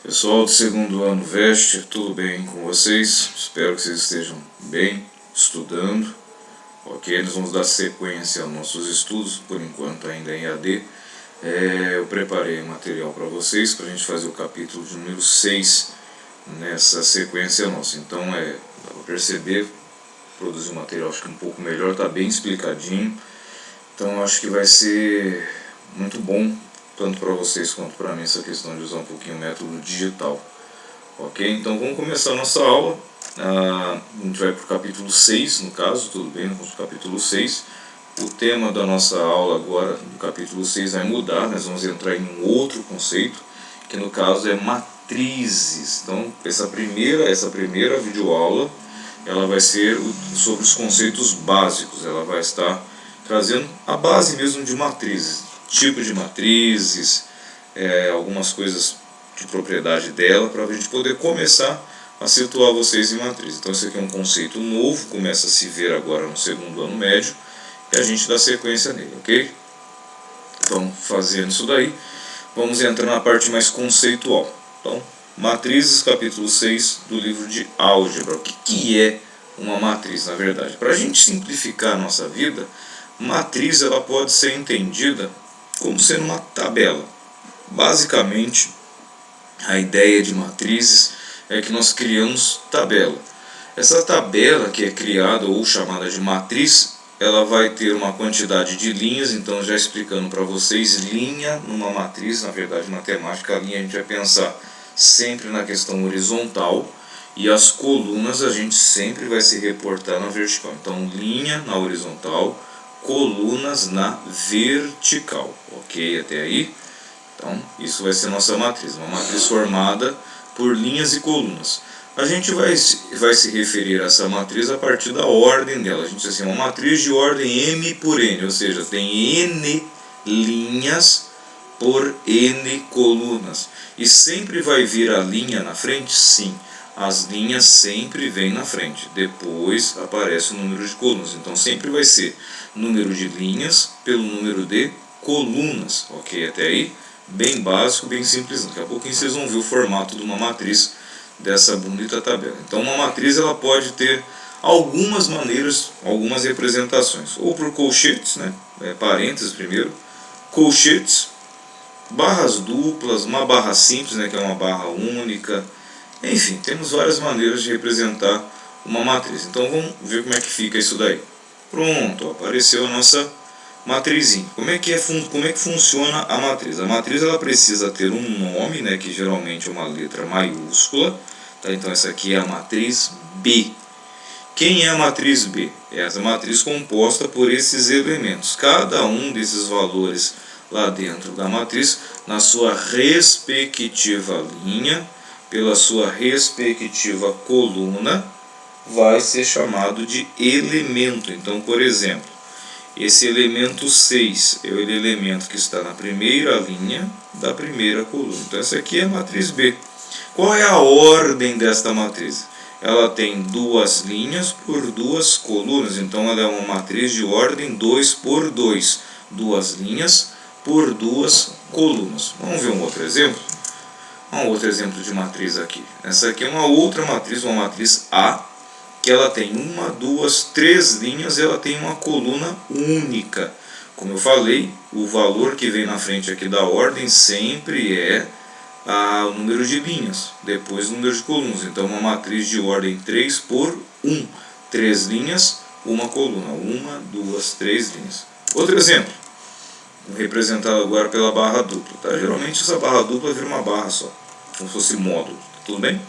Pessoal do segundo ano VEST, tudo bem com vocês? Espero que vocês estejam bem, estudando. Ok, nós vamos dar sequência aos nossos estudos, por enquanto ainda em AD. Eu preparei material para vocês, para a gente fazer o capítulo de número 6 nessa sequência nossa. Então, dá para perceber, produzir um material acho que um pouco melhor, está bem explicadinho. Então, acho que vai ser muito bom, tanto para vocês quanto para mim, essa questão de usar um pouquinho o método digital. Ok? Então vamos começar a nossa aula. A gente vai para o capítulo 6, no caso, tudo bem? Vamos para o capítulo 6. O tema da nossa aula agora, do capítulo 6, vai mudar. Nós vamos entrar em um outro conceito, que no caso é matrizes. Então, essa primeira videoaula, ela vai ser sobre os conceitos básicos. Ela vai estar trazendo a base mesmo de matrizes, tipo de matrizes, algumas coisas de propriedade dela, para a gente poder começar a situar vocês em matrizes. Então esse aqui é um conceito novo, começa a se ver agora no segundo ano médio, e a gente dá sequência nele, ok? Então, fazendo isso daí, vamos entrar na parte mais conceitual. Então, matrizes, capítulo 6 do livro de álgebra. O que é uma matriz, na verdade? Para a gente simplificar a nossa vida, matriz ela pode ser entendida como sendo uma tabela. Basicamente, a ideia de matrizes é que nós criamos tabela. Essa tabela que é criada ou chamada de matriz, ela vai ter uma quantidade de linhas. Então, já explicando para vocês, linha numa matriz, na verdade, matemática, a linha a gente vai pensar sempre na questão horizontal, e as colunas a gente sempre vai se reportar na vertical. Então, linha na horizontal, colunas na vertical. Ok, até aí? Então, isso vai ser nossa matriz, uma matriz formada por linhas e colunas. A gente vai se referir a essa matriz a partir da ordem dela. A gente diz assim, uma matriz de ordem m por n, ou seja, tem n linhas por n colunas. E sempre vai vir a linha na frente? Sim, as linhas sempre vêm na frente. Depois aparece o número de colunas. Então sempre vai ser número de linhas pelo número de colunas. Ok, até aí? Bem básico, bem simples. Daqui a pouquinho vocês vão ver o formato de uma matriz dessa bonita tabela. Então uma matriz ela pode ter algumas maneiras, algumas representações. Ou por colchetes, né? Parênteses primeiro, colchetes, barras duplas, uma barra simples, né? Que é uma barra única. Enfim, temos várias maneiras de representar uma matriz. Então vamos ver como é que fica isso daí. Pronto, apareceu a nossa matrizinha. Como é que funciona a matriz? A matriz ela precisa ter um nome, né, que geralmente é uma letra maiúscula. Tá? Então essa aqui é a matriz B. Quem é a matriz B? É essa matriz composta por esses elementos. Cada um desses valores lá dentro da matriz, na sua respectiva linha, pela sua respectiva coluna, vai ser chamado de elemento. Então, por exemplo, esse elemento 6 é o elemento que está na primeira linha da primeira coluna. Então essa aqui é a matriz B. Qual é a ordem desta matriz? Ela tem duas linhas por duas colunas. Então ela é uma matriz de ordem 2 por 2. Duas linhas por duas colunas. Vamos ver um outro exemplo? Um outro exemplo de matriz aqui. Essa aqui é uma outra matriz, uma matriz A, que ela tem uma, duas, três linhas, e ela tem uma coluna única. Como eu falei, o valor que vem na frente aqui da ordem sempre é o número de linhas, depois o número de colunas. Então uma matriz de ordem 3 por 1. 3 linhas, uma coluna. Uma, duas, três linhas. Outro exemplo, representado agora pela barra dupla. Tá? Geralmente essa barra dupla vira uma barra só, como se fosse módulo. Tudo bem?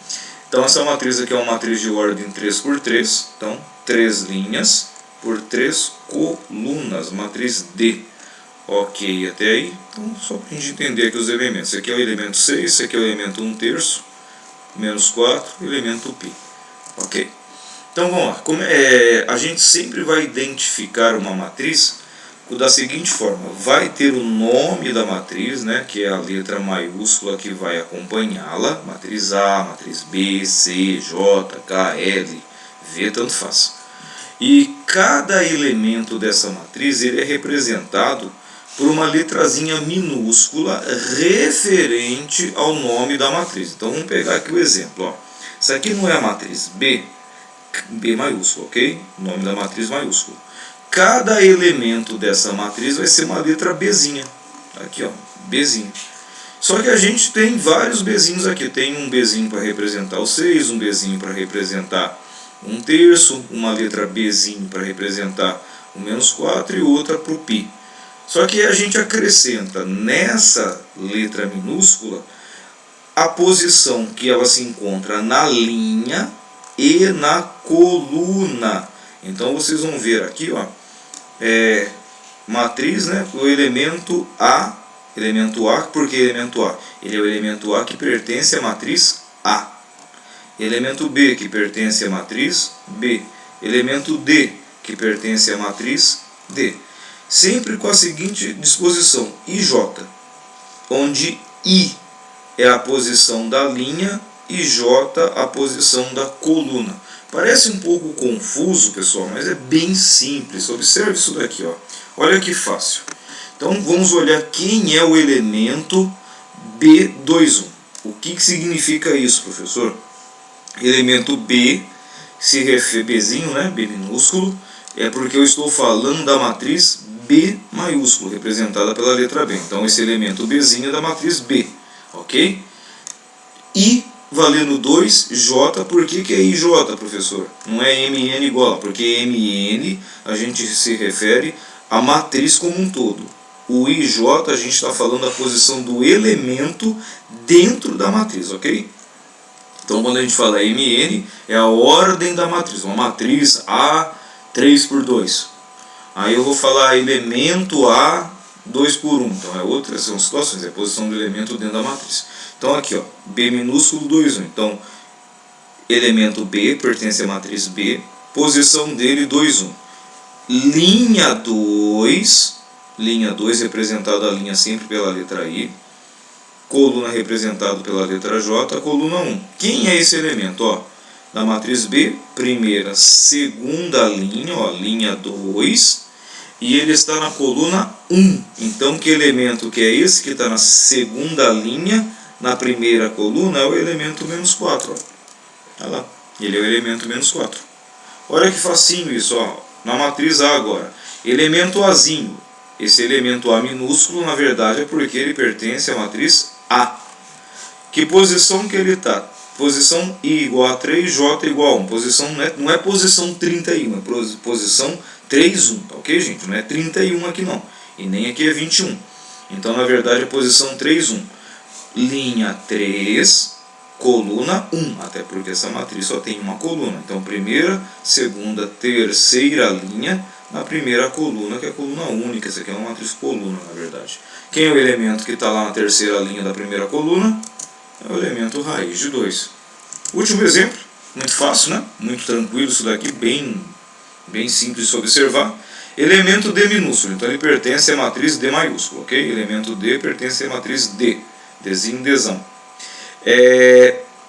Então essa matriz aqui é uma matriz de ordem 3 por 3. Então 3 linhas por 3 colunas. Matriz D. Ok, até aí? Então só para a gente entender aqui os elementos. Esse aqui é o elemento 6, esse aqui é o elemento 1/3, menos 4, elemento π. Ok? Então vamos lá. A gente sempre vai identificar uma matriz da seguinte forma: vai ter o nome da matriz, né, que é a letra maiúscula que vai acompanhá-la, matriz A, matriz B, C, J, K, L, V, tanto faz. E cada elemento dessa matriz ele é representado por uma letrazinha minúscula referente ao nome da matriz. Então vamos pegar aqui o exemplo. Ó. Isso aqui não é a matriz B, B maiúsculo, ok? O nome da matriz maiúsculo. Cada elemento dessa matriz vai ser uma letra Bzinha. Aqui, ó, Bzinho. Só que a gente tem vários Bzinhos aqui. Tem um Bzinho para representar o 6, um Bzinho para representar 1/3, uma letra Bzinho para representar o -4 e outra para o π. Só que a gente acrescenta nessa letra minúscula a posição que ela se encontra na linha e na coluna. Então vocês vão ver aqui, ó, matriz, né, o elemento A, por que elemento A? Ele é o elemento A que pertence à matriz A. Elemento B, que pertence à matriz B. Elemento D, que pertence à matriz D. Sempre com a seguinte disposição, IJ, onde I é a posição da linha e J a posição da coluna. Parece um pouco confuso, pessoal, mas é bem simples. Observe isso daqui, ó. Olha que fácil. Então vamos olhar quem é o elemento B21. O que significa isso, professor? Elemento B se refere Bzinho, né? B minúsculo, é porque eu estou falando da matriz B maiúsculo, representada pela letra B. Então esse elemento Bzinho é da matriz B, ok? I valendo 2, J, por que é IJ, professor? Não é MN igual, porque MN a gente se refere à matriz como um todo. O IJ a gente está falando da posição do elemento dentro da matriz, ok? Então quando a gente fala MN, é a ordem da matriz, uma matriz A 3/2. Aí eu vou falar elemento A 2/1, então outras são situações, é a posição do elemento dentro da matriz. Então aqui, ó, B minúsculo 2, 1. Então, elemento B pertence à matriz B, posição dele 2, 1. Linha 2 representada a linha sempre pela letra I, coluna representado pela letra J, coluna 1. Quem é esse elemento? Ó, da matriz B, primeira, segunda linha, ó, linha 2, e ele está na coluna 1. Então, que elemento que é esse que está na segunda linha, na primeira coluna, é o elemento -4. Ó. Olha lá, ele é o elemento -4. Olha que facinho isso, ó. Na matriz A agora. Elemento Azinho. Esse elemento A minúsculo, na verdade, é porque ele pertence à matriz A. Que posição que ele está? Posição I igual a 3, J igual a 1. Posição não é posição 31, é posição 3, 1. Tá ok, gente? Não é 31 aqui não. E nem aqui é 21. Então, na verdade, é posição 3, 1. Linha 3, coluna 1, até porque essa matriz só tem uma coluna. Então, primeira, segunda, terceira linha na primeira coluna, que é a coluna única. Essa aqui é uma matriz coluna, na verdade. Quem é o elemento que está lá na terceira linha da primeira coluna? É o elemento raiz de 2. Último exemplo, muito fácil, né? Muito tranquilo isso daqui, bem simples de se observar. Elemento D minúsculo, então ele pertence à matriz D maiúsculo, ok? Elemento D pertence à matriz D. Dzinho, Dzão.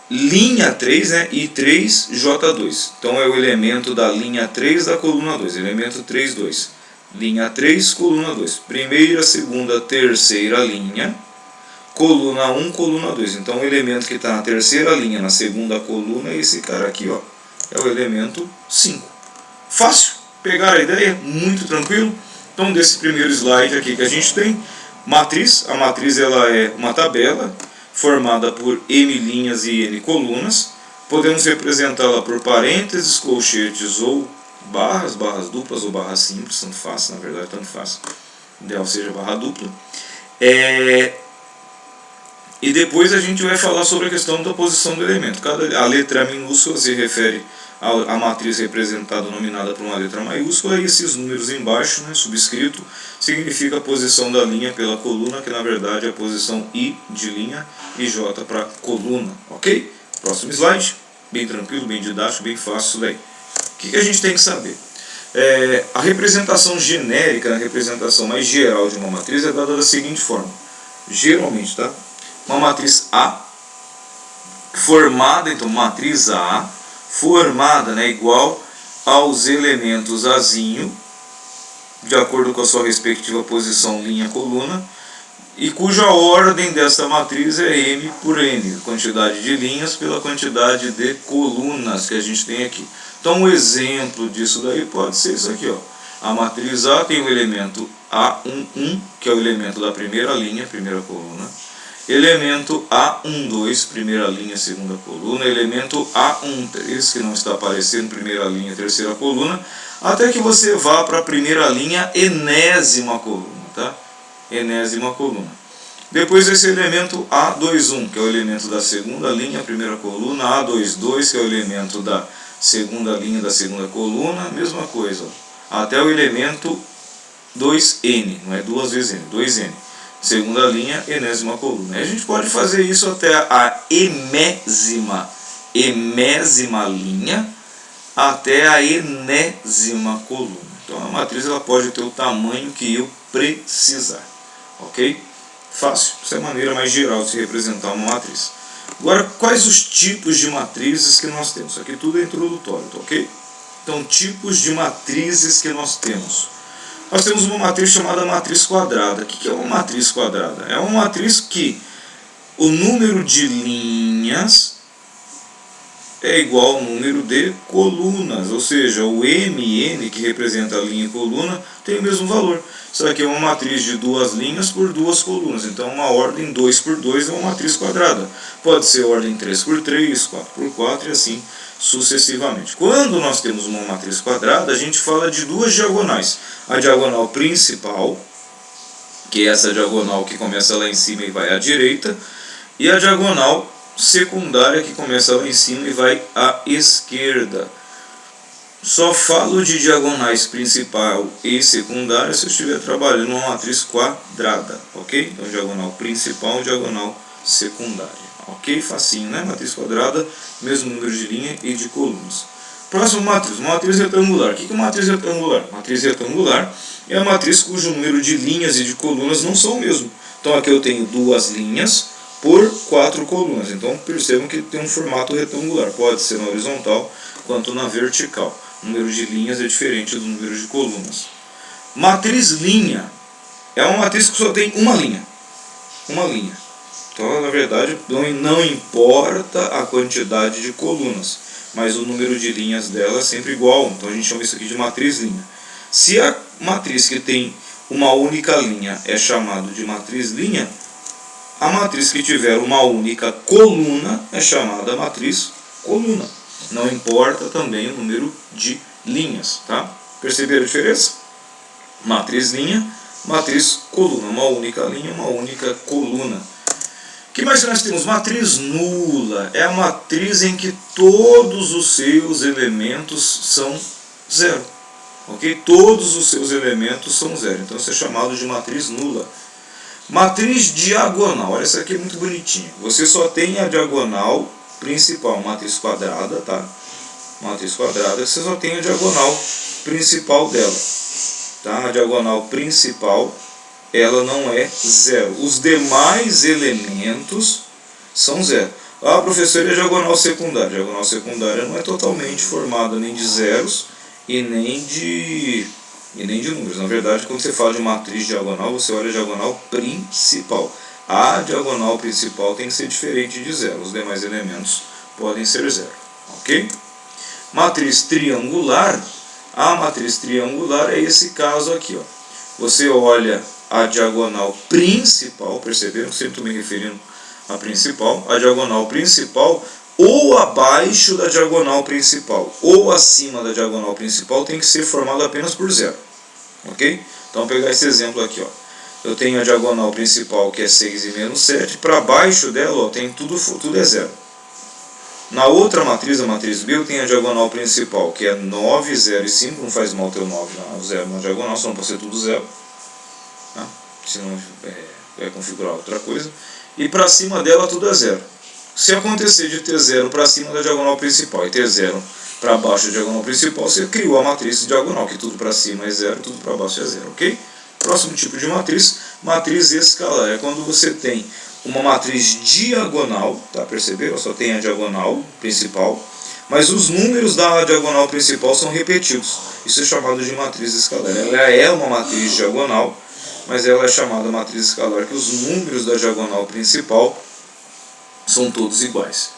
Linha 3, né? I3, J2. Então é o elemento da linha 3 da coluna 2. Elemento 3, 2. Linha 3, coluna 2. Primeira, segunda, terceira linha. Coluna 1, coluna 2. Então o elemento que está na terceira linha, na segunda coluna, é esse cara aqui, ó. É o elemento 5. Fácil? Pegaram a ideia? Muito tranquilo? Então desse primeiro slide aqui que a gente tem, matriz. A matriz ela é uma tabela formada por M linhas e N colunas. Podemos representá-la por parênteses, colchetes ou barras duplas ou barras simples, tanto faz, na verdade, tanto faz. O ideal seja barra dupla. E depois a gente vai falar sobre a questão da posição do elemento. A letra minúscula se refere à matriz representada, nominada por uma letra maiúscula, e esses números embaixo, né, subscrito, significa a posição da linha pela coluna, que na verdade é a posição I de linha e J para coluna, ok? Próximo slide, bem tranquilo, bem didático, bem fácil isso daí. O que a gente tem que saber? A representação genérica, a representação mais geral de uma matriz é dada da seguinte forma. Geralmente, tá? Uma matriz A, formada, então matriz A, formada, né, igual aos elementos Azinho, de acordo com a sua respectiva posição linha-coluna, e cuja ordem dessa matriz é M por N, quantidade de linhas pela quantidade de colunas que a gente tem aqui. Então um exemplo disso daí pode ser isso aqui, ó. A matriz A tem o elemento A11, que é o elemento da primeira linha, primeira coluna. Elemento A12, primeira linha, segunda coluna. Elemento A13, que não está aparecendo, primeira linha, terceira coluna. Até que você vá para a primeira linha, enésima coluna, tá? Enésima coluna. Depois esse elemento A21, que é o elemento da segunda linha, primeira coluna. A22, que é o elemento da segunda linha da segunda coluna. Mesma coisa, ó. Até o elemento 2N, não é duas vezes N, 2N. Segunda linha, enésima coluna. E a gente pode fazer isso até a enésima linha, até a enésima coluna. Então a matriz ela pode ter o tamanho que eu precisar. Ok? Fácil. Essa é a maneira mais geral de se representar uma matriz. Agora, quais os tipos de matrizes que nós temos? Isso aqui tudo é introdutório, tá ok? Então, tipos de matrizes que nós temos. Nós temos uma matriz chamada matriz quadrada. O que é uma matriz quadrada? É uma matriz que o número de linhas é igual ao número de colunas, ou seja, o MN, que representa a linha e coluna, tem o mesmo valor. Isso aqui é uma matriz de duas linhas por duas colunas, então uma ordem 2 por 2 é uma matriz quadrada. Pode ser ordem 3 por 3, 4 por 4 e assim sucessivamente. Quando nós temos uma matriz quadrada, a gente fala de duas diagonais. A diagonal principal, que é essa diagonal que começa lá em cima e vai à direita, e a diagonal secundária, que começa lá em cima e vai à esquerda. Só falo de diagonais principal e secundária se eu estiver trabalhando uma matriz quadrada, ok? Então diagonal principal, diagonal secundária. Ok? Facinho, né? Matriz quadrada, mesmo número de linha e de colunas. Próximo matriz, uma matriz retangular. O que é uma matriz retangular? Matriz retangular é a matriz cujo número de linhas e de colunas não são o mesmo. Então aqui eu tenho duas linhas por 4 colunas. Então percebam que tem um formato retangular. Pode ser na horizontal quanto na vertical. O número de linhas é diferente do número de colunas. Matriz linha é uma matriz que só tem uma linha. Uma linha. Então, na verdade, não importa a quantidade de colunas, mas o número de linhas dela é sempre igual. Então a gente chama isso aqui de matriz linha. Se a matriz que tem uma única linha é chamada de matriz linha, a matriz que tiver uma única coluna é chamada matriz coluna. Não importa também o número de linhas, tá? Perceberam a diferença? Matriz linha, matriz coluna. Uma única linha, uma única coluna. O que mais nós temos? Matriz nula. É a matriz em que todos os seus elementos são zero. Ok? Todos os seus elementos são zero. Então isso é chamado de matriz nula. Matriz diagonal. Olha, essa aqui é muito bonitinha. Você só tem a diagonal principal, matriz quadrada, tá? Matriz quadrada, você só tem a diagonal principal dela, tá? A diagonal principal, ela não é zero. Os demais elementos são zero. Ah, professor, e a diagonal secundária? A diagonal secundária não é totalmente formada nem de zeros e nem de números. Na verdade, quando você fala de matriz diagonal, você olha a diagonal principal. A diagonal principal tem que ser diferente de zero. Os demais elementos podem ser zero. Ok? Matriz triangular. A matriz triangular é esse caso aqui, ó. Você olha a diagonal principal, perceberam? Sempre estou me referindo à principal. A diagonal principal, ou abaixo da diagonal principal, ou acima da diagonal principal, tem que ser formado apenas por zero. Ok? Então, vou pegar esse exemplo aqui, ó. Eu tenho a diagonal principal, que é 6 e menos 7. Para baixo dela, ó, tem tudo é zero. Na outra matriz, a matriz B, eu tenho a diagonal principal, que é 9, 0 e 5. Não faz mal ter o 9 0 na diagonal, só não pode ser tudo zero. Tá? Senão vai configurar outra coisa. E para cima dela, tudo é zero. Se acontecer de ter zero para cima da diagonal principal e ter zero para baixo da diagonal principal, você criou a matriz diagonal, que tudo para cima é zero, tudo para baixo é zero, ok? Próximo tipo de matriz, matriz escalar. É quando você tem uma matriz diagonal, tá? Perceberam? Só tem a diagonal principal. mas os números da diagonal principal são repetidos. Isso é chamado de matriz escalar. Ela é uma matriz diagonal, mas ela é chamada matriz escalar, que os números da diagonal principal são todos iguais.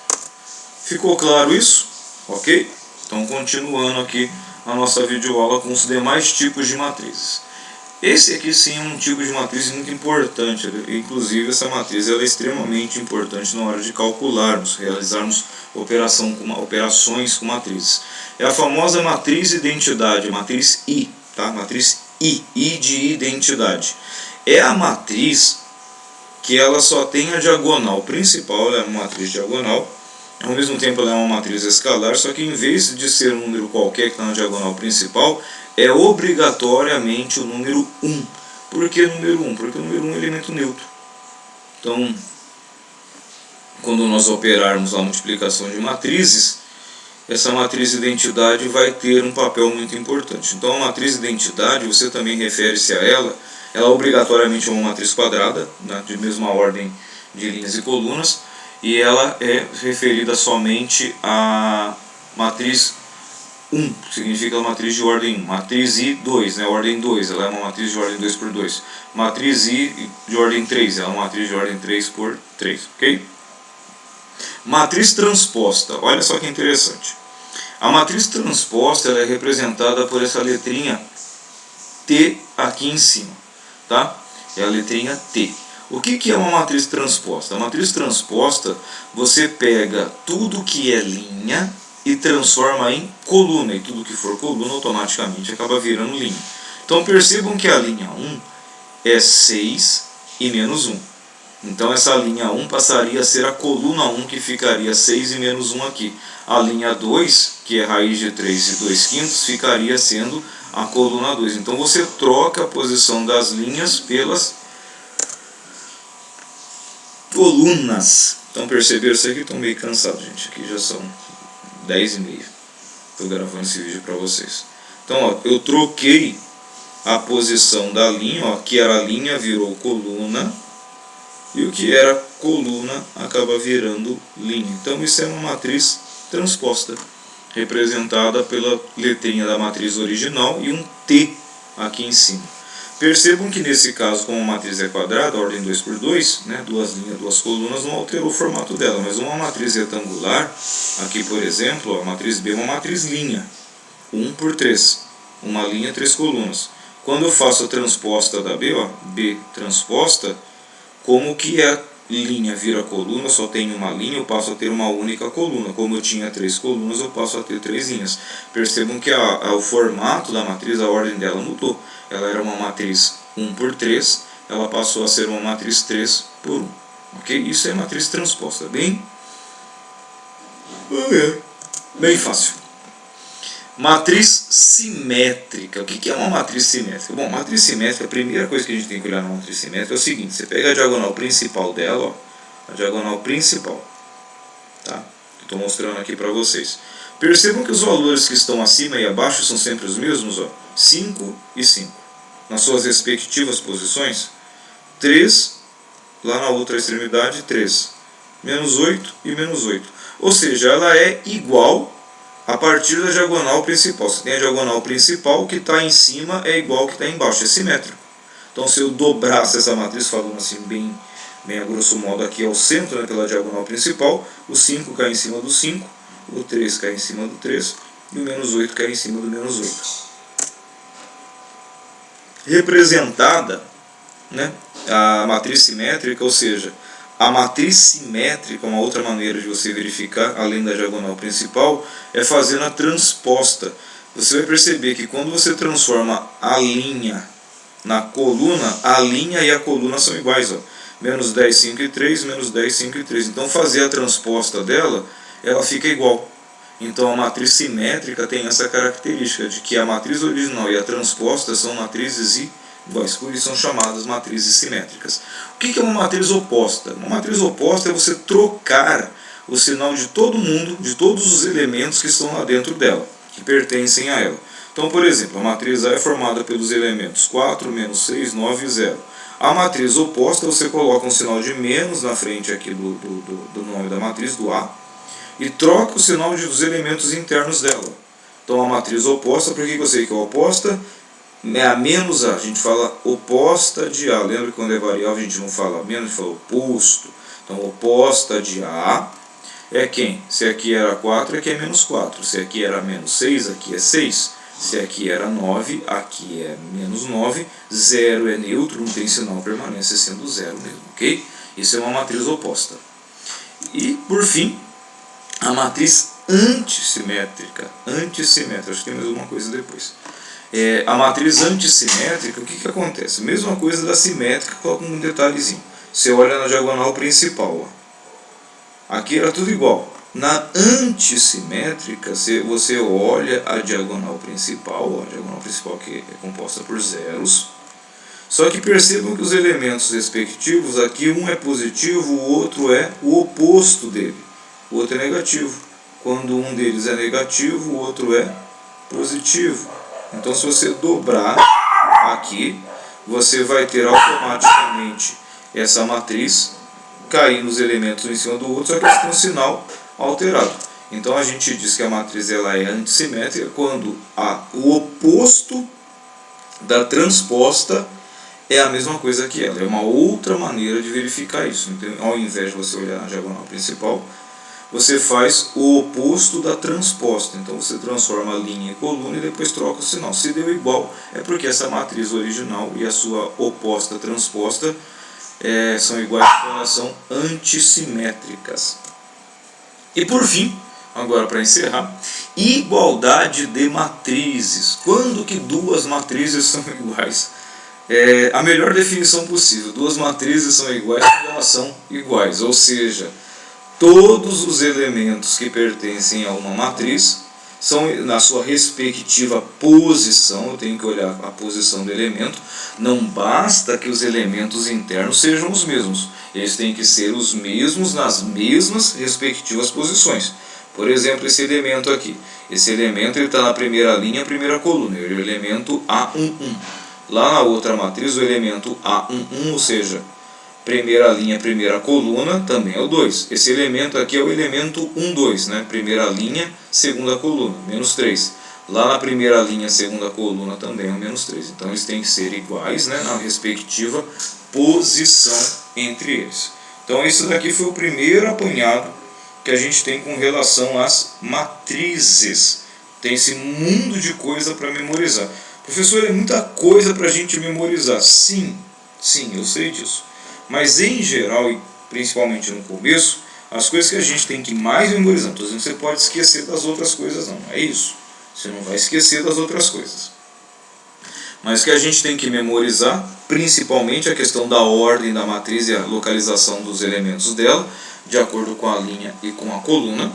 Ficou claro isso? Ok? Então, continuando aqui a nossa videoaula com os demais tipos de matrizes. Esse aqui sim é um tipo de matriz muito importante, inclusive essa matriz ela é extremamente importante na hora de calcularmos, realizarmos operações com matrizes. É a famosa matriz identidade, matriz I, tá? Matriz I de identidade. É a matriz que ela só tem a diagonal principal, ela é uma matriz diagonal, ao mesmo tempo ela é uma matriz escalar, só que em vez de ser um número qualquer que está na diagonal principal, é obrigatoriamente o número 1. Por que número 1? Porque o número 1 é elemento neutro. Então, quando nós operarmos a multiplicação de matrizes, essa matriz identidade vai ter um papel muito importante. Então, a matriz identidade, você também refere-se a ela obrigatoriamente é uma matriz quadrada, né, de mesma ordem de linhas e colunas, e ela é referida somente à matriz 1, que significa a matriz de ordem 1. Matriz I2, né, ordem 2, ela é uma matriz de ordem 2 por 2. Matriz I de ordem 3, ela é uma matriz de ordem 3 por 3, ok? Matriz transposta, olha só que interessante. A matriz transposta ela é representada por essa letrinha T aqui em cima, tá? É a letrinha T. O que é uma matriz transposta? A matriz transposta, você pega tudo que é linha e transforma em coluna, e tudo que for coluna automaticamente acaba virando linha. Então percebam que a linha 1 é 6 e menos 1. Então essa linha 1 passaria a ser a coluna 1, que ficaria 6 e menos 1 aqui. A linha 2, que é raiz de 3 e 2/5, ficaria sendo a coluna 2. Então você troca a posição das linhas pelas colunas. Então perceberam isso aqui? Estou meio cansado, gente. Aqui já são 10h30. Estou gravando esse vídeo para vocês. Então, ó, eu troquei a posição da linha, ó, que era linha virou coluna, e o que era coluna acaba virando linha. Então isso é uma matriz transposta, representada pela letrinha da matriz original e um T aqui em cima. Percebam que nesse caso, como a matriz é quadrada, ordem 2 por 2, né, duas linhas, duas colunas, não alterou o formato dela. Mas uma matriz retangular, aqui por exemplo, ó, a matriz B é uma matriz linha, 1 por 3, uma linha, 3 colunas. Quando eu faço a transposta da B, ó, B transposta, como que a linha vira coluna, só tem uma linha, eu passo a ter uma única coluna. Como eu tinha 3 colunas, eu passo a ter 3 linhas. Percebam que o formato da matriz, a ordem dela mudou. Ela era uma matriz 1 por 3, ela passou a ser uma matriz 3 por 1. Ok? Isso é matriz transposta. Bem fácil. Matriz simétrica. O que é uma matriz simétrica? Bom, matriz simétrica, a primeira coisa que a gente tem que olhar na matriz simétrica é o seguinte: você pega a diagonal principal dela, ó, a diagonal principal, tá? Estou mostrando aqui para vocês. Percebam que os valores que estão acima e abaixo são sempre os mesmos, ó, 5 e 5. Nas suas respectivas posições, 3, lá na outra extremidade, 3. Menos 8 e menos 8. Ou seja, ela é igual a partir da diagonal principal. Você tem a diagonal principal, que está em cima é igual ao que está embaixo, é simétrico. Então se eu dobrasse essa matriz, falando assim bem a grosso modo aqui ao centro, né, pela diagonal principal, o 5 cai em cima do 5, o 3 cai em cima do 3 e o menos 8 cai em cima do menos 8. Representada, né, a matriz simétrica, ou seja, a matriz simétrica, uma outra maneira de você verificar, além da diagonal principal, é fazendo a transposta. Você vai perceber que quando você transforma a linha na coluna, a linha e a coluna são iguais, ó. Menos 10, 5 e 3, menos 10, 5 e 3. Então fazer a transposta dela, ela fica igual. Então a matriz simétrica tem essa característica de que a matriz original e a transposta são matrizes iguais, por isso são chamadas matrizes simétricas. O que é uma matriz oposta? Uma matriz oposta é você trocar o sinal de todo mundo, de todos os elementos que estão lá dentro dela, que pertencem a ela. Então, por exemplo, a matriz A é formada pelos elementos 4, menos 6, 9 e 0. A matriz oposta, você coloca um sinal de menos na frente aqui do nome da matriz, do A, e troca o sinal dos elementos internos dela. Então a matriz oposta, por que eu sei que é oposta? É a menos A, a gente fala oposta de A. Lembra que quando é variável a gente não fala menos, a gente fala oposto. Então oposta de A é quem? Se aqui era 4, aqui é menos 4. Se aqui era menos 6, aqui é 6. Se aqui era 9, aqui é menos 9. 0 é neutro, não tem sinal, permanece sendo 0 mesmo, ok? Isso é uma matriz oposta. E, por fim, a matriz antissimétrica. Antissimétrica, acho que tem mais alguma coisa depois. A matriz antissimétrica, o que acontece? Mesma coisa da simétrica, coloca um detalhezinho. Você olha na diagonal principal, ó. Aqui era tudo igual. Na antissimétrica, você olha a diagonal principal, ó, a diagonal principal que é composta por zeros. Só que percebam que os elementos respectivos, aqui um é positivo, o outro é o oposto dele. O outro é negativo. Quando um deles é negativo, o outro é positivo. Então, se você dobrar aqui, você vai ter automaticamente essa matriz caindo os elementos um em cima do outro, só que com o sinal alterado. Então, a gente diz que a matriz ela é antissimétrica quando o oposto da transposta é a mesma coisa que ela. É uma outra maneira de verificar isso. Então, ao invés de você olhar na diagonal principal, você faz o oposto da transposta. Então você transforma a linha em coluna e depois troca o sinal. Se deu igual, é porque essa matriz original e a sua oposta transposta são iguais, porque elas são antissimétricas. E por fim, agora para encerrar, igualdade de matrizes. Quando que duas matrizes são iguais? A melhor definição possível. Duas matrizes são iguais quando elas são iguais, ou seja, todos os elementos que pertencem a uma matriz são na sua respectiva posição. Eu tenho que olhar a posição do elemento. Não basta que os elementos internos sejam os mesmos. Eles têm que ser os mesmos nas mesmas respectivas posições. Por exemplo, esse elemento aqui. Esse elemento está na primeira linha, primeira coluna. É o elemento A11. Lá na outra matriz, o elemento A11, ou seja, primeira linha, primeira coluna, também é o 2. Esse elemento aqui é o elemento 1, 2, né? Primeira linha, segunda coluna, menos 3. Lá na primeira linha, segunda coluna, também é o menos 3. Então eles têm que ser iguais, né, na respectiva posição entre eles. Então isso daqui foi o primeiro apanhado que a gente tem com relação às matrizes. Tem esse mundo de coisa para memorizar. Professor, é muita coisa para a gente memorizar. Sim, eu sei disso. Mas em geral, e principalmente no começo, as coisas que a gente tem que mais memorizar, estou dizendo que você pode esquecer das outras coisas, não é isso. Você não vai esquecer das outras coisas. Mas o que a gente tem que memorizar, principalmente a questão da ordem da matriz e a localização dos elementos dela, de acordo com a linha e com a coluna.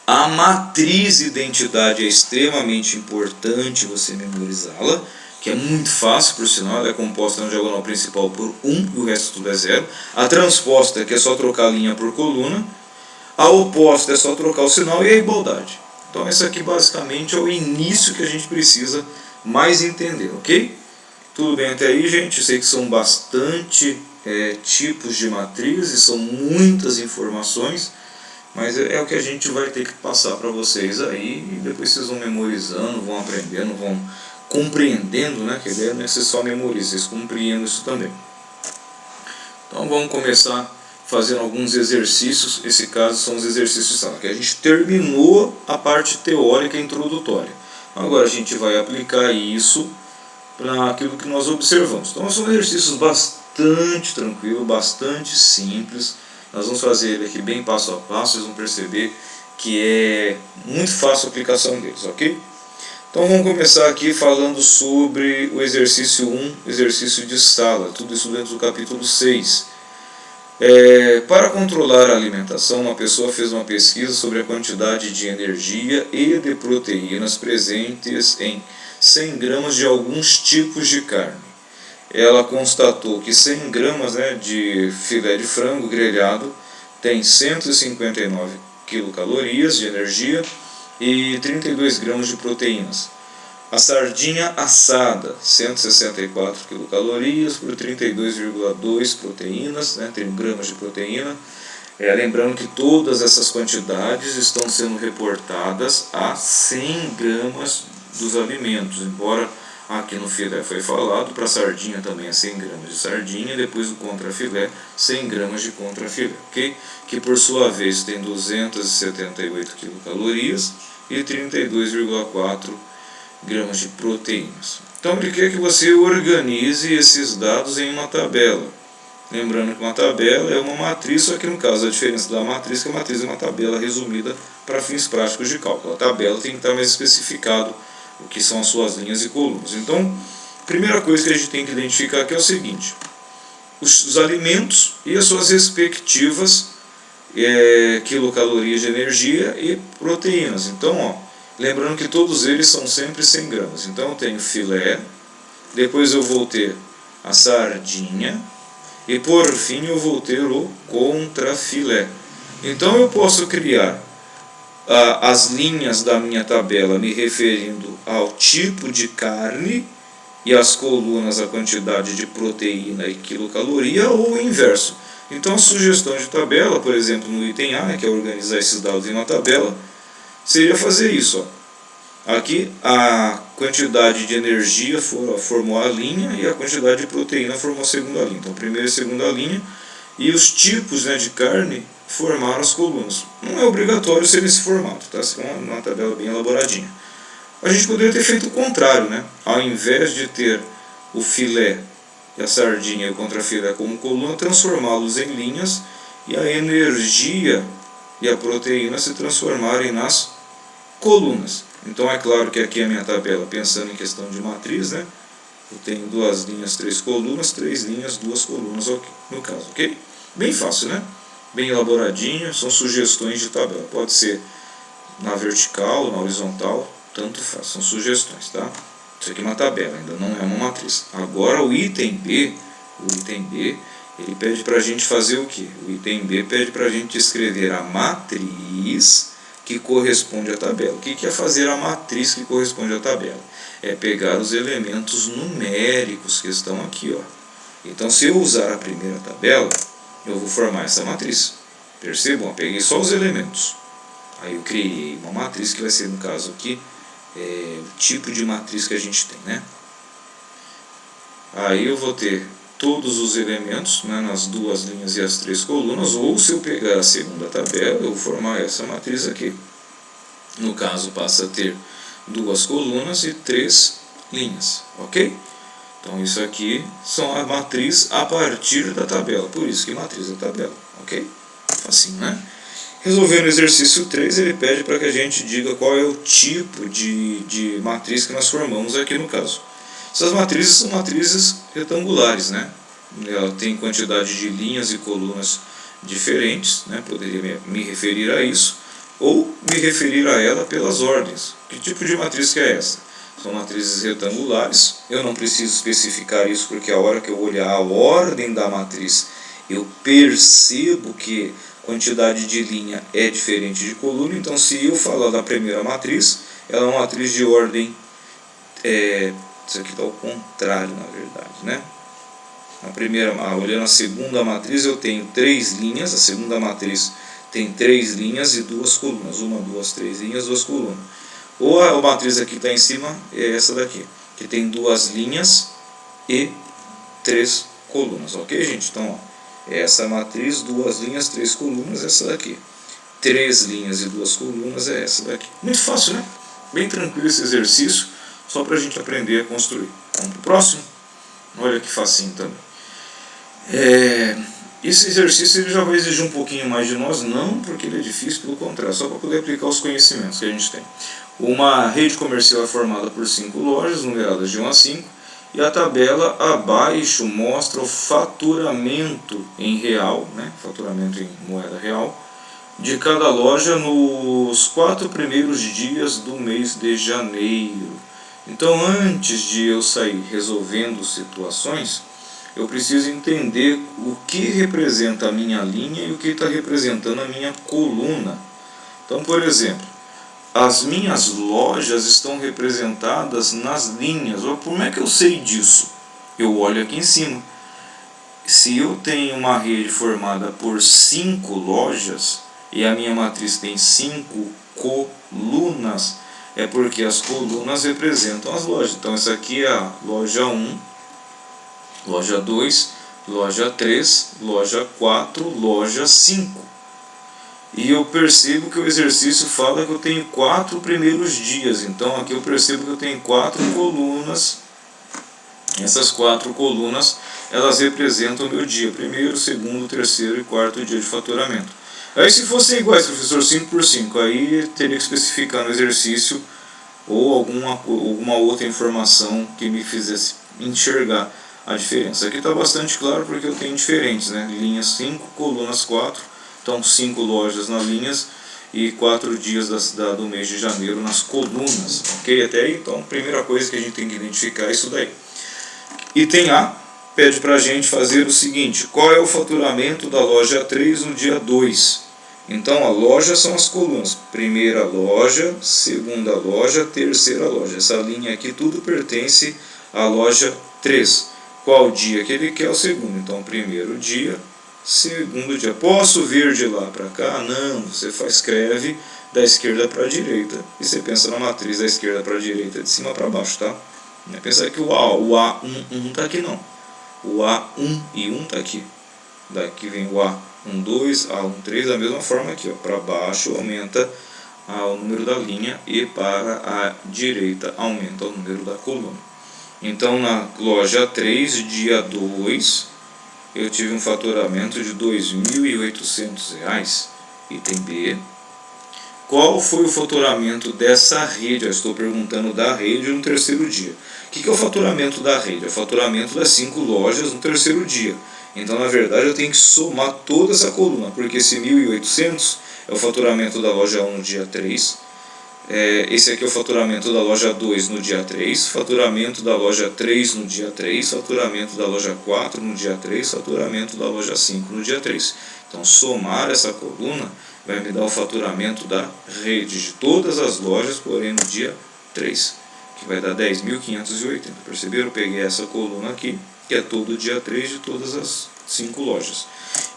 A matriz identidade é extremamente importante você memorizá-la, que é muito fácil, por sinal, ela é composta na diagonal principal por 1 e o resto tudo é 0. A transposta, que é só trocar a linha por coluna. A oposta é só trocar o sinal, e a igualdade. Então esse aqui basicamente é o início que a gente precisa mais entender, ok? Tudo bem até aí, gente? Eu sei que são bastante tipos de matrizes, são muitas informações, mas é o que a gente vai ter que passar para vocês aí, e depois vocês vão memorizando, vão aprendendo, vão compreendendo, né? Que a ideia não é que você só memorize, vocês compreendam isso também. Então vamos começar fazendo alguns exercícios. Esse caso são os exercícios de sala, que a gente terminou a parte teórica introdutória. Agora a gente vai aplicar isso para aquilo que nós observamos. Então são exercícios bastante tranquilos, bastante simples. Nós vamos fazer ele aqui bem passo a passo, vocês vão perceber que é muito fácil a aplicação deles, ok? Então vamos começar aqui falando sobre o exercício 1, exercício de sala, tudo isso dentro do capítulo 6. Para controlar a alimentação, uma pessoa fez uma pesquisa sobre a quantidade de energia e de proteínas presentes em 100 gramas de alguns tipos de carne. Ela constatou que 100 gramas de filé de frango grelhado tem 159 quilocalorias de energia e 32 gramas de proteínas. A sardinha assada, 164 quilocalorias por 32,2 proteínas, 30 gramas de proteína. Lembrando que todas essas quantidades estão sendo reportadas a 100 gramas dos alimentos, embora aqui no filé foi falado, para a sardinha também é 100 gramas de sardinha, e depois do contrafilé, 100 gramas de contrafilé, ok? Que por sua vez tem 278 quilocalorias e 32,4 gramas de proteínas. Então ele quer que você organize esses dados em uma tabela. Lembrando que uma tabela é uma matriz, só que no caso a diferença da matriz é que a matriz é uma tabela resumida para fins práticos de cálculo. A tabela tem que estar mais especificado o que são as suas linhas e colunas. Então, a primeira coisa que a gente tem que identificar aqui é o seguinte: os alimentos e as suas respectivas quilocalorias de energia e proteínas. Então, lembrando que todos eles são sempre 100 gramas. Então eu tenho filé, depois eu vou ter a sardinha, e por fim eu vou ter o contrafilé. Então eu posso criar as linhas da minha tabela me referindo ao tipo de carne e as colunas a quantidade de proteína e quilocaloria, ou o inverso. Então a sugestão de tabela, por exemplo, no item A, que é organizar esses dados em uma tabela, seria fazer isso. Aqui a quantidade de energia formou a linha e a quantidade de proteína formou a segunda linha. Então primeira e segunda linha, e os tipos de carne formaram as colunas. Não é obrigatório ser esse formato, tá? É uma tabela bem elaboradinha. A gente poderia ter feito o contrário, né? Ao invés de ter o filé e a sardinha e o contrafilé como coluna, transformá-los em linhas e a energia e a proteína se transformarem nas colunas. Então é claro que aqui a minha tabela, pensando em questão de matriz, né? Eu tenho 2 linhas, 3 colunas, 3 linhas, 2 colunas no caso, ok? Bem fácil, né? Bem elaboradinho, são sugestões de tabela. Pode ser na vertical, na horizontal, tanto faz, são sugestões, tá? Isso aqui é uma tabela, ainda não é uma matriz. Agora o item B, ele pede para a gente fazer o quê? O item B pede para a gente escrever a matriz que corresponde à tabela. O que é fazer a matriz que corresponde à tabela? É pegar os elementos numéricos que estão aqui, ó. Então, se eu usar a primeira tabela, eu vou formar essa matriz. Percebam? Eu peguei só os elementos. Aí eu criei uma matriz que vai ser, no caso aqui, o tipo de matriz que a gente tem, né? Aí eu vou ter todos os elementos, né, nas 2 linhas e as 3 colunas, ou se eu pegar a segunda tabela, eu vou formar essa matriz aqui. No caso, passa a ter 2 colunas e 3 linhas, ok? Então isso aqui são a matriz a partir da tabela, por isso que matriz da tabela, ok? Facinho, né? Resolvendo o exercício 3, ele pede para que a gente diga qual é o tipo de matriz que nós formamos aqui no caso. Essas matrizes são matrizes retangulares, né? Ela tem quantidade de linhas e colunas diferentes, né? Poderia me referir a isso, ou me referir a ela pelas ordens. Que tipo de matriz que é essa? São matrizes retangulares. Eu não preciso especificar isso, porque a hora que eu olhar a ordem da matriz, eu percebo que quantidade de linha é diferente de coluna. Então, se eu falar da primeira matriz, ela é uma matriz de ordem... isso aqui está ao contrário, na verdade, né? Olhando a segunda matriz, eu tenho 3 linhas. A segunda matriz tem 3 linhas e 2 colunas. 1, 2, 3 linhas, 2 colunas. Ou a matriz aqui está em cima, é essa daqui, que tem 2 linhas e 3 colunas. Ok, gente? Então, essa matriz, 2 linhas, 3 colunas, essa daqui. 3 linhas e 2 colunas é essa daqui. Muito fácil, né? Bem tranquilo esse exercício, só para a gente aprender a construir. Vamos para o próximo? Olha que facinho também. Esse exercício ele já vai exigir um pouquinho mais de nós, não porque ele é difícil, pelo contrário, só para poder aplicar os conhecimentos que a gente tem. Uma rede comercial é formada por 5 lojas, numeradas de 1 a 5, e a tabela abaixo mostra o faturamento em real, né, faturamento em moeda real, de cada loja nos 4 primeiros dias do mês de janeiro. Então, antes de eu sair resolvendo situações, eu preciso entender o que representa a minha linha e o que está representando a minha coluna. Então, por exemplo, as minhas lojas estão representadas nas linhas. Como é que eu sei disso? Eu olho aqui em cima. se eu tenho uma rede formada por 5 lojas e a minha matriz tem 5 colunas, é porque as colunas representam as lojas. Então essa aqui é a loja 1, loja 2, loja 3, loja 4, loja 5. E eu percebo que o exercício fala que eu tenho 4 primeiros dias. Então aqui eu percebo que eu tenho 4 colunas. Essas 4 colunas, elas representam o meu dia. Primeiro, segundo, terceiro e quarto dia de faturamento. Aí se fossem iguais, professor, 5 por 5, aí teria que especificar no exercício ou alguma outra informação que me fizesse enxergar a diferença. Aqui está bastante claro porque eu tenho diferentes, né? Linhas 5, colunas 4, então 5 lojas nas linhas e 4 dias do mês de janeiro nas colunas, ok? Até aí, então, a primeira coisa que a gente tem que identificar é isso daí. Item A pede para a gente fazer o seguinte: qual é o faturamento da loja 3 no dia 2? Então a loja são as colunas, primeira loja, segunda loja, terceira loja. Essa linha aqui tudo pertence à loja 3. Qual dia que ele quer? O segundo. Então primeiro dia, segundo dia. Posso vir de lá para cá? Não, você escreve da esquerda para a direita e você pensa na matriz da esquerda para a direita, de cima para baixo, tá? Não é pensar que o A1 está aqui não. O A1 e 1 está aqui. Daqui vem o A1, 2, A1, 3, da mesma forma aqui. Para baixo aumenta o número da linha e para a direita aumenta o número da coluna. Então na loja 3, dia 2, eu tive um faturamento de R$ 2.800. Item B. Qual foi o faturamento dessa rede? Eu estou perguntando da rede no terceiro dia. O que é o faturamento da rede? É o faturamento das 5 lojas no terceiro dia. Então, na verdade, eu tenho que somar toda essa coluna, porque esse 1.800 é o faturamento da loja 1 no dia 3. Esse aqui é o faturamento da loja 2 no dia 3, faturamento da loja 3 no dia 3, faturamento da loja 4 no dia 3, faturamento da loja 5 no dia 3. Então, somar essa coluna vai me dar o faturamento da rede de todas as lojas, porém no dia 3, que vai dar 10.580. Perceberam? Eu peguei essa coluna aqui, que é todo dia 3 de todas as 5 lojas.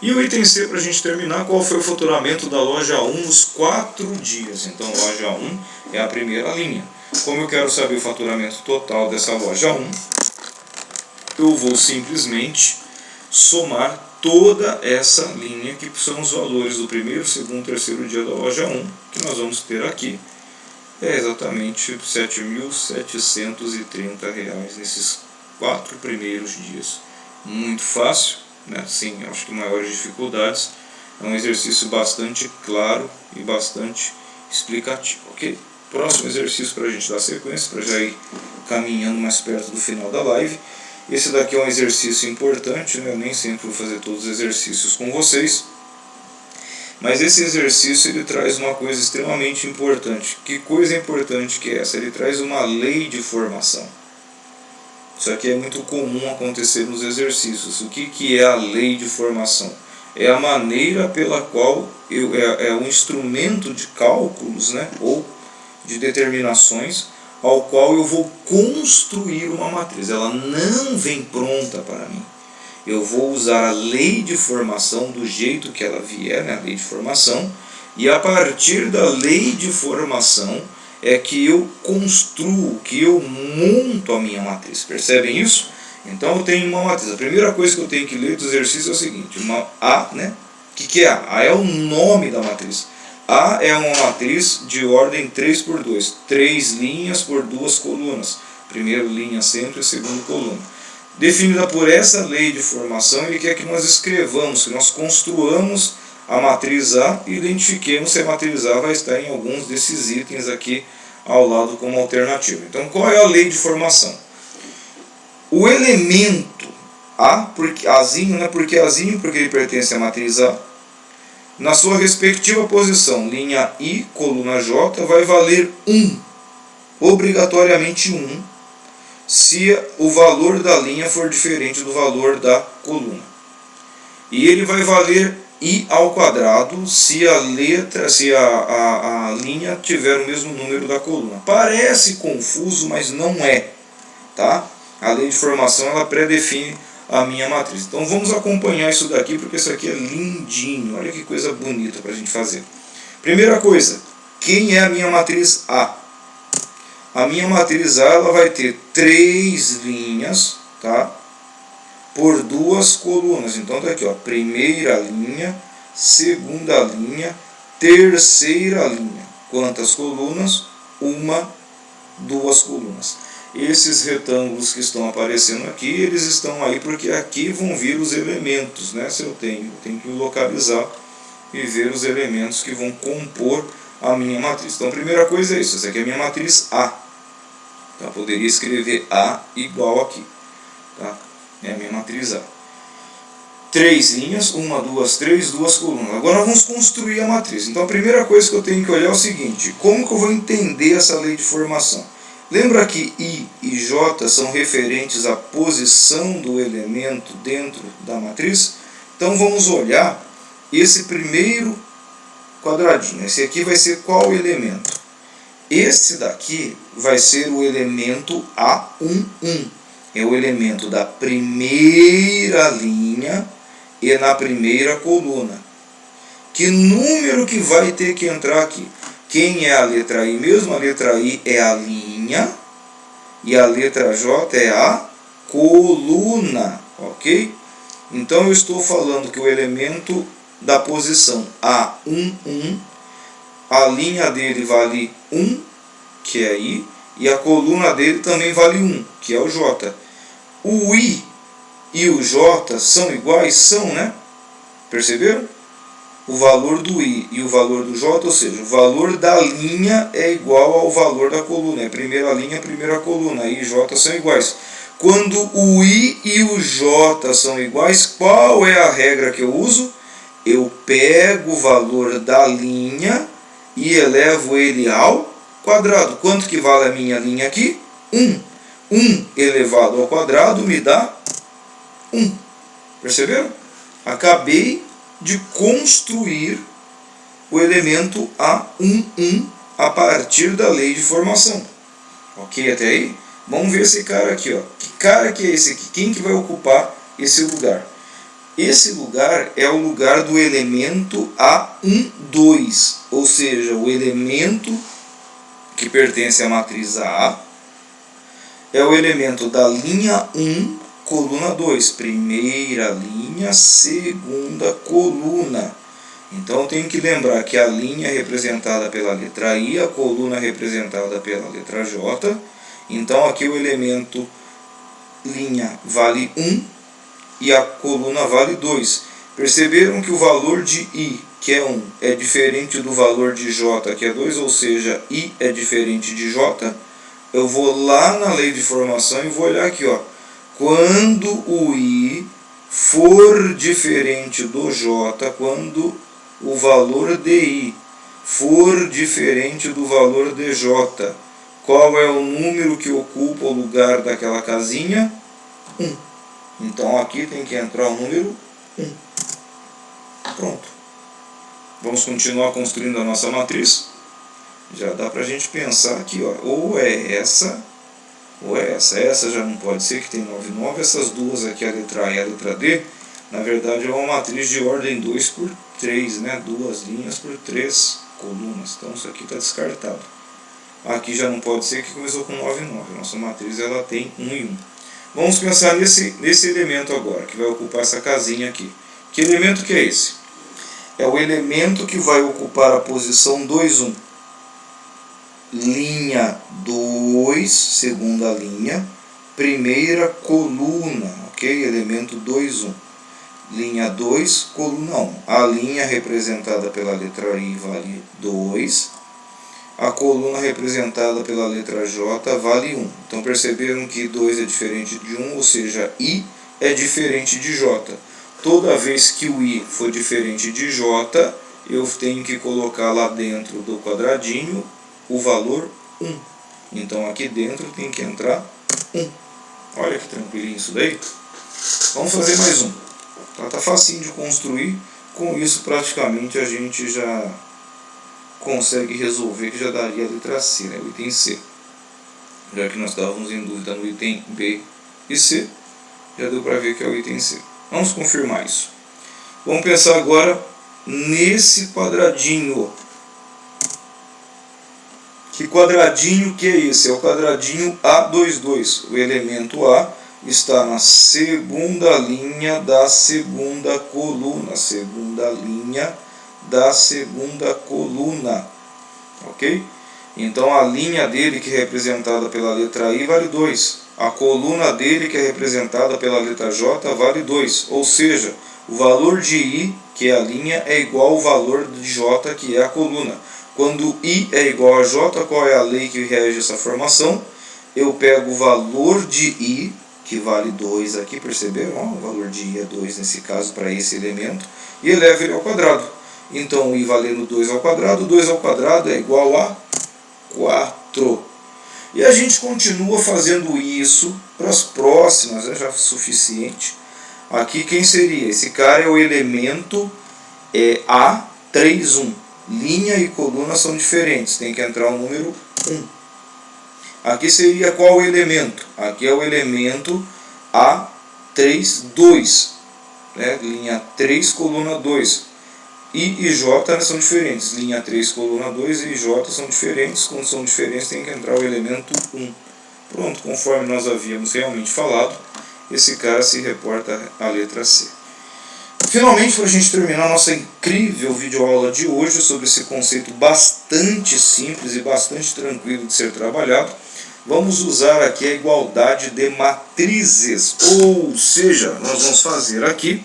E o item C, para a gente terminar, qual foi o faturamento da loja 1 nos 4 dias? Então, loja 1 é a primeira linha. Como eu quero saber o faturamento total dessa loja 1, eu vou simplesmente somar toda essa linha, que são os valores do primeiro, segundo, terceiro dia da loja 1, que nós vamos ter aqui. É exatamente R$ 7.730 nesses 4 primeiros dias. Muito fácil, né? Sim, acho que maiores dificuldades. É um exercício bastante claro e bastante explicativo, ok? Próximo exercício para a gente dar sequência, para já ir caminhando mais perto do final da live. Esse daqui é um exercício importante, né? Eu nem sempre vou fazer todos os exercícios com vocês, mas esse exercício ele traz uma coisa extremamente importante. Que coisa importante que é essa? Ele traz uma lei de formação. Isso aqui é muito comum acontecer nos exercícios. O que é a lei de formação? É a maneira pela qual é um instrumento de cálculos, né? Ou de determinações, ao qual eu vou construir uma matriz. Ela não vem pronta para mim. Eu vou usar a lei de formação do jeito que ela vier, né? A lei de formação, e a partir da lei de formação é que eu construo, que eu monto a minha matriz. Percebem isso? Então eu tenho uma matriz. A primeira coisa que eu tenho que ler do exercício é o seguinte: A, né? O que é A? A é o nome da matriz. A é uma matriz de ordem 3 por 2, 3 linhas por 2 colunas. Primeira linha sempre, segunda coluna. Definida por essa lei de formação, ele quer que nós escrevamos, que nós construamos a matriz A e identifiquemos se a matriz A vai estar em alguns desses itens aqui ao lado como alternativa. Então, qual é a lei de formação? O elemento A, porque Azinho, né? Porque Azinho, porque ele pertence à matriz A, na sua respectiva posição, linha I, coluna J, vai valer 1, obrigatoriamente 1, se o valor da linha for diferente do valor da coluna. E ele vai valer I ao quadrado se a linha tiver o mesmo número da coluna. Parece confuso, mas não é, tá? A lei de formação ela predefine a minha matriz. Então vamos acompanhar isso daqui, porque isso aqui é lindinho. Olha que coisa bonita para a gente fazer. Primeira coisa, quem é a minha matriz A? A minha matriz A ela vai ter 3 linhas, tá? Por 2 colunas. Então tá aqui, ó, primeira linha, segunda linha, terceira linha. Quantas colunas? 1, 2 colunas. Esses retângulos que estão aparecendo aqui, eles estão aí porque aqui vão vir os elementos, né? Se eu tenho que localizar e ver os elementos que vão compor a minha matriz. Então a primeira coisa é isso, essa aqui é a minha matriz A. Tá? Eu poderia escrever A igual aqui. Tá? É a minha matriz A. 3 linhas, 1, 2, 3, 2 colunas. Agora vamos construir a matriz. Então a primeira coisa que eu tenho que olhar é o seguinte: como que eu vou entender essa lei de formação? Lembra que I e J são referentes à posição do elemento dentro da matriz? Então vamos olhar esse primeiro quadradinho. Esse aqui vai ser qual elemento? Esse daqui vai ser o elemento A11. É o elemento da primeira linha e na primeira coluna. Que número que vai ter que entrar aqui? Quem é a letra I mesmo? A letra I é a linha e a letra J é a coluna, ok? Então eu estou falando que o elemento da posição A11, a linha dele vale 1, que é I, e a coluna dele também vale 1, que é o J. O I e o J são iguais? São, né? Perceberam? O valor do I e o valor do J, ou seja, o valor da linha é igual ao valor da coluna. É primeira linha, primeira coluna. I e J são iguais. Quando o I e o J são iguais, qual é a regra que eu uso? Eu pego o valor da linha e elevo ele ao quadrado. Quanto que vale a minha linha aqui? 1. 1 elevado ao quadrado me dá 1. Perceberam? Acabei de construir o elemento A11 a partir da lei de formação. Ok até aí? Vamos ver esse cara aqui, ó. Que cara que é esse aqui? Quem que vai ocupar esse lugar? Esse lugar é o lugar do elemento A12, ou seja, o elemento que pertence à matriz A é o elemento da linha 1, coluna 2, primeira linha, segunda coluna. Então eu tenho que lembrar que a linha é representada pela letra I, a coluna é representada pela letra J. Então aqui o elemento linha vale 1 e a coluna vale 2. Perceberam que o valor de I, que é 1, é diferente do valor de J, que é 2, ou seja, I é diferente de J. Eu vou lá na lei de formação e vou olhar aqui, ó. Quando o I for diferente do J, quando o valor de I for diferente do valor de J, qual é o número que ocupa o lugar daquela casinha? 1. Então aqui tem que entrar o número 1. Pronto. Vamos continuar construindo a nossa matriz. Já dá pra gente pensar aqui, ó. Ou é essa, ou é essa. Essa já não pode ser, que tem 9, 9. Essas duas aqui, a letra A e a letra D, na verdade é uma matriz de ordem 2 por 3, né? 2 linhas por 3 colunas. Então isso aqui está descartado. Aqui já não pode ser, que começou com 9, 9. Nossa matriz ela tem 1 e 1. Vamos pensar nesse elemento agora, que vai ocupar essa casinha aqui. Que elemento que é esse? É o elemento que vai ocupar a posição 2, 1. Linha 2, segunda linha, primeira coluna, ok? Elemento 2, 1. Linha 2, coluna 1. A linha representada pela letra I vale 2. A coluna representada pela letra J vale 1. Então perceberam que 2 é diferente de 1, ou seja, I é diferente de J. Toda vez que o I for diferente de J, eu tenho que colocar lá dentro do quadradinho o valor 1. Então aqui dentro tem que entrar 1. Olha que tranquilinho isso daí. Vamos fazer mais um. Tá facinho de construir. Com isso praticamente a gente já consegue resolver, que já daria a letra C, né? O item C. Já que nós estávamos em dúvida no item B e C, Já deu para ver que é o item C. Vamos confirmar isso. Vamos pensar agora nesse quadradinho. Que quadradinho que é esse? É o quadradinho A22. O elemento A está na segunda linha da segunda coluna. Segunda linha da segunda coluna. Ok? Então a linha dele, que é representada pela letra I, vale 2. A coluna dele, que é representada pela letra J, vale 2. Ou seja, o valor de I, que é a linha, é igual ao valor de J, que é a coluna. Quando I é igual a J, qual é a lei que rege essa formação? Eu pego o valor de I, que vale 2 aqui, perceberam? O valor de I é 2 nesse caso, para esse elemento, e elevo ele ao quadrado. Então, I valendo 2 ao quadrado é igual a 4. E a gente continua fazendo isso para as próximas, é já suficiente. Aqui quem seria? Esse cara é o elemento A31. Linha e coluna são diferentes, tem que entrar o número 1. Aqui seria qual o elemento? Aqui é o elemento A32, né? Linha 3, coluna 2. I e J são diferentes. Linha 3, coluna 2 e J são diferentes. Quando são diferentes, tem que entrar o elemento 1. Pronto, conforme nós havíamos realmente falado, esse cara se reporta à letra C. Finalmente, para a gente terminar a nossa incrível videoaula de hoje sobre esse conceito bastante simples e bastante tranquilo de ser trabalhado, vamos usar aqui a igualdade de matrizes. Ou seja, nós vamos fazer aqui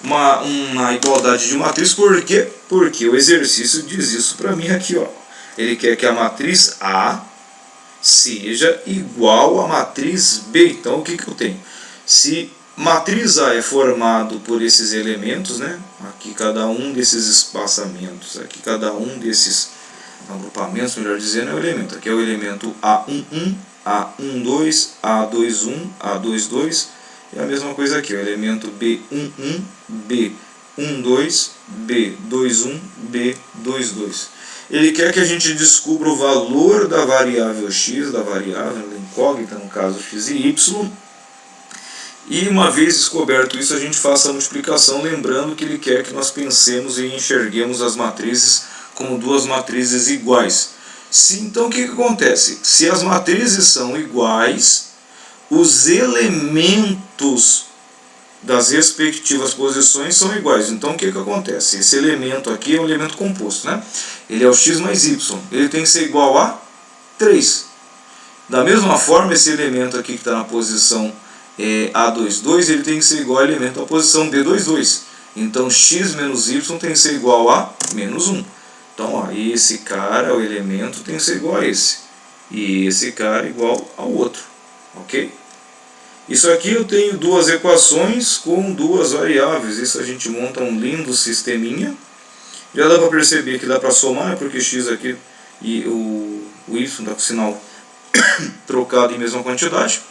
uma igualdade de matriz. Por quê? Porque o exercício diz isso para mim aqui, ó. Ele quer que a matriz A seja igual à matriz B. Então o que eu tenho? Se matriz A é formado por esses elementos, né? Aqui cada um desses espaçamentos, aqui cada um desses agrupamentos, melhor dizendo, é o elemento. Aqui é o elemento A11, A12, A21, A22. E a mesma coisa aqui, o elemento B11, B12, B21, B22. Ele quer que a gente descubra o valor da variável x, da variável incógnita, no caso x e y. E uma vez descoberto isso, a gente faça a multiplicação, lembrando que ele quer que nós pensemos e enxerguemos as matrizes como duas matrizes iguais. Então o que acontece? Se as matrizes são iguais, os elementos das respectivas posições são iguais. Então o que acontece? Esse elemento aqui é um elemento composto, né? Ele é o x mais y. Ele tem que ser igual a 3. Da mesma forma, esse elemento aqui que está na posição A22, ele tem que ser igual ao elemento da posição B22. Então x menos y tem que ser igual a menos 1. Então, ó, esse cara, o elemento, tem que ser igual a esse. E esse cara igual ao outro. Ok? Isso aqui eu tenho duas equações com duas variáveis. Isso a gente monta um lindo sisteminha. Já dá para perceber que dá para somar, porque x aqui e o y está com o sinal trocado em mesma quantidade.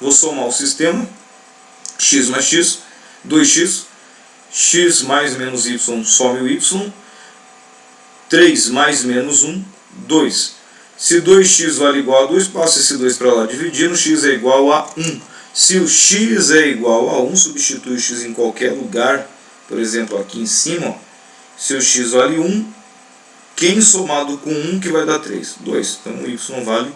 Vou somar o sistema. X mais x, 2x. X mais menos y, some o y. 3 mais menos 1, 2. Se 2x vale igual a 2, passa esse 2 para lá dividindo, x é igual a 1. Se o x é igual a 1, substitui o x em qualquer lugar, por exemplo, aqui em cima, ó, se o x vale 1, quem somado com 1 que vai dar 3? 2. Então o y vale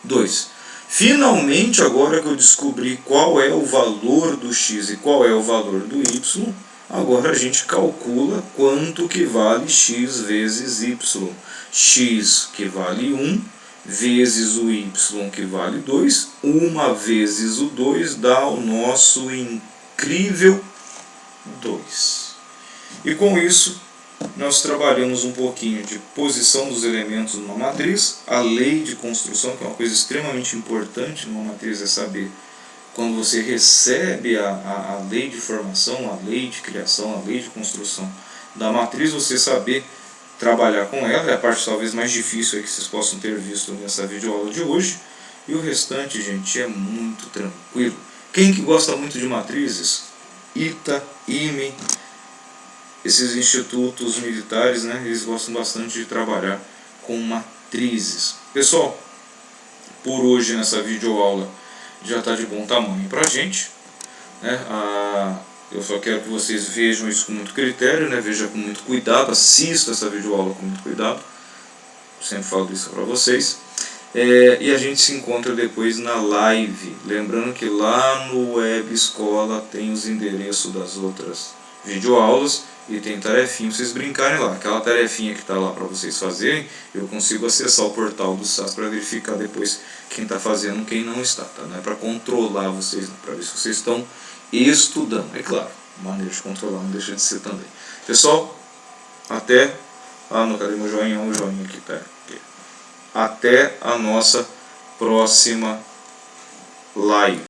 2. Finalmente, agora que eu descobri qual é o valor do x e qual é o valor do y, agora a gente calcula quanto que vale x vezes y. X que vale 1 vezes o y que vale 2. 1 vezes o 2 dá o nosso incrível 2. E com isso, nós trabalhamos um pouquinho de posição dos elementos numa matriz, a lei de construção, que é uma coisa extremamente importante numa matriz, é saber quando você recebe a lei de formação, a lei de criação, a lei de construção da matriz, você saber trabalhar com ela. É a parte talvez mais difícil aí que vocês possam ter visto nessa videoaula de hoje. E o restante, gente, é muito tranquilo. Quem que gosta muito de matrizes? ITA, IME, esses institutos militares, né, eles gostam bastante de trabalhar com matrizes. Pessoal, por hoje nessa videoaula já está de bom tamanho para a gente. né? Eu só quero que vocês vejam isso com muito critério, né? Veja com muito cuidado, assista essa videoaula com muito cuidado. Sempre falo isso para vocês. E a gente se encontra depois na live. Lembrando que lá no Web Escola tem os endereços das outras videoaulas e tem tarefinha para vocês brincarem lá. Aquela tarefinha que está lá para vocês fazerem, eu consigo acessar o portal do SAS para verificar depois quem está fazendo e quem não está. Tá? Não é para controlar vocês, para ver se vocês estão estudando. É claro, maneira de controlar não deixa de ser também. Pessoal, até... cadê meu joinha? O joinha aqui, tá? Aqui. Até a nossa próxima live.